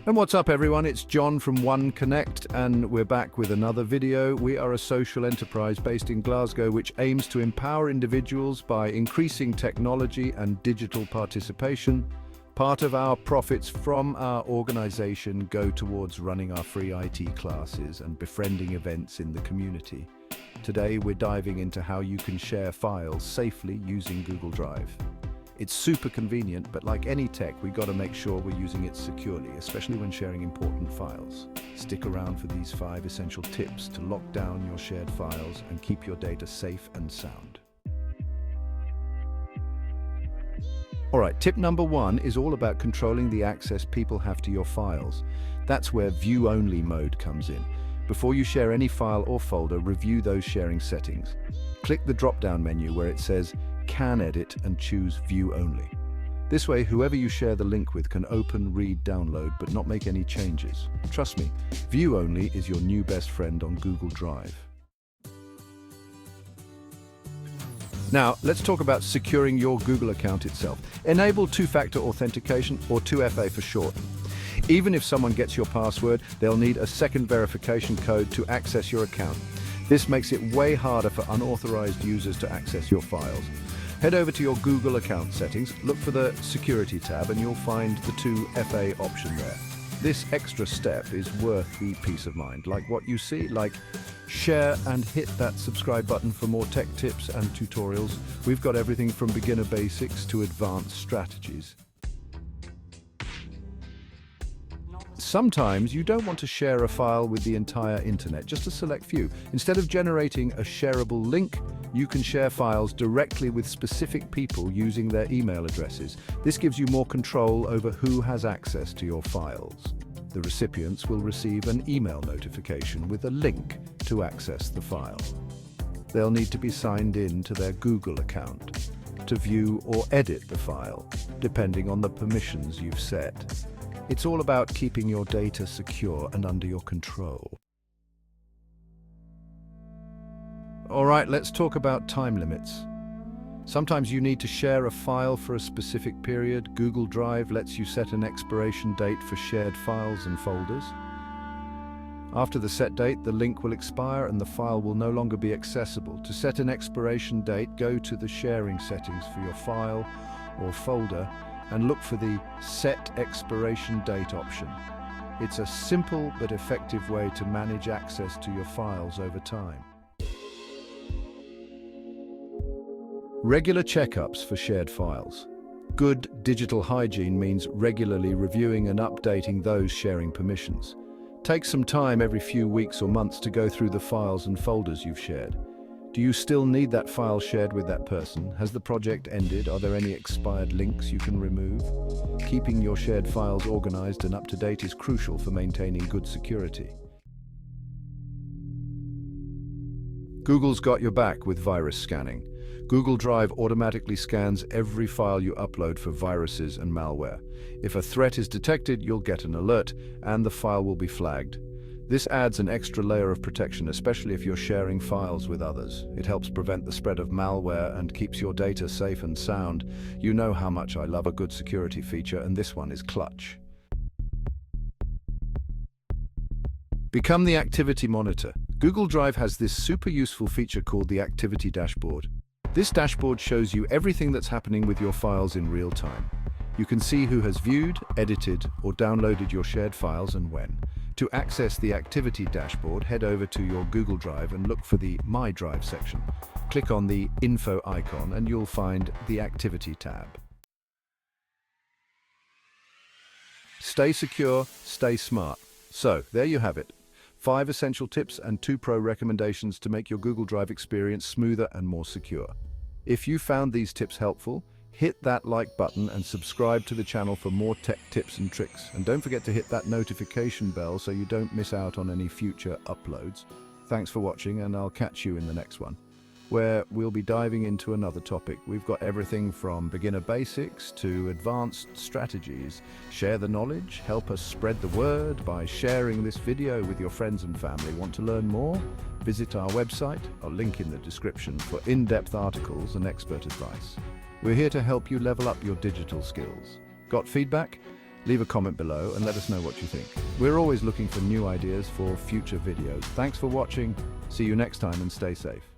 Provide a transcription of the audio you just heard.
And what's up everyone, it's John from One Connect and we're back with another video. We are a social enterprise based in Glasgow which aims to empower individuals by increasing technology and digital participation. Part of our profits from our organization go towards running our free IT classes and befriending events in the community. Today we're diving into how you can share files safely using Google Drive. It's super convenient, but like any tech, we got to make sure we're using it securely, especially when sharing important files. Stick around for these 5 essential tips to lock down your shared files and keep your data safe and sound. Alright, tip number 1 is all about controlling the access people have to your files. That's where view-only mode comes in. Before you share any file or folder, review those sharing settings. Click the drop-down menu where it says Can Edit and choose View Only. This way, whoever you share the link with can open, read, download, but not make any changes. Trust me, View Only is your new best friend on Google Drive. Now, let's talk about securing your Google account itself. Enable two-factor authentication, or 2FA for short. Even if someone gets your password, they'll need a second verification code to access your account. This makes it way harder for unauthorized users to access your files. Head over to your Google account settings, look for the Security tab, and you'll find the 2FA option there. This extra step is worth the peace of mind. Like what you see, like share and hit that subscribe button for more tech tips and tutorials. We've got everything from beginner basics to advanced strategies. Sometimes you don't want to share a file with the entire internet, just a select few. Instead of generating a shareable link, you can share files directly with specific people using their email addresses. This gives you more control over who has access to your files. The recipients will receive an email notification with a link to access the file. They'll need to be signed in to their Google account to view or edit the file, depending on the permissions you've set. It's all about keeping your data secure and under your control. Alright, let's talk about time limits. Sometimes you need to share a file for a specific period. Google Drive lets you set an expiration date for shared files and folders. After the set date, the link will expire and the file will no longer be accessible. To set an expiration date, go to the sharing settings for your file or folder and look for the Set Expiration Date option. It's a simple but effective way to manage access to your files over time. Regular checkups for shared files. Good digital hygiene means regularly reviewing and updating those sharing permissions. Take some time every few weeks or months to go through the files and folders you've shared. Do you still need that file shared with that person? Has the project ended? Are there any expired links you can remove? Keeping your shared files organized and up to date is crucial for maintaining good security. Google's got your back with virus scanning. Google Drive automatically scans every file you upload for viruses and malware. If a threat is detected, you'll get an alert and the file will be flagged. This adds an extra layer of protection, especially if you're sharing files with others. It helps prevent the spread of malware and keeps your data safe and sound. You know how much I love a good security feature, and this one is clutch. Become the activity monitor. Google Drive has this super useful feature called the Activity Dashboard. This dashboard shows you everything that's happening with your files in real time. You can see who has viewed, edited, or downloaded your shared files and when. To access the Activity Dashboard, head over to your Google Drive and look for the My Drive section. Click on the Info icon and you'll find the Activity tab. Stay secure, stay smart. So, there you have it. 5 essential tips and 2 pro recommendations to make your Google Drive experience smoother and more secure. If you found these tips helpful, hit that like button and subscribe to the channel for more tech tips and tricks. And don't forget to hit that notification bell so you don't miss out on any future uploads. Thanks for watching, and I'll catch you in the next one, where we'll be diving into another topic. We've got everything from beginner basics to advanced strategies. Share the knowledge, help us spread the word by sharing this video with your friends and family. Want to learn more? Visit our website, I'll link in the description, for in-depth articles and expert advice. We're here to help you level up your digital skills. Got feedback? Leave a comment below and let us know what you think. We're always looking for new ideas for future videos. Thanks for watching. See you next time and stay safe.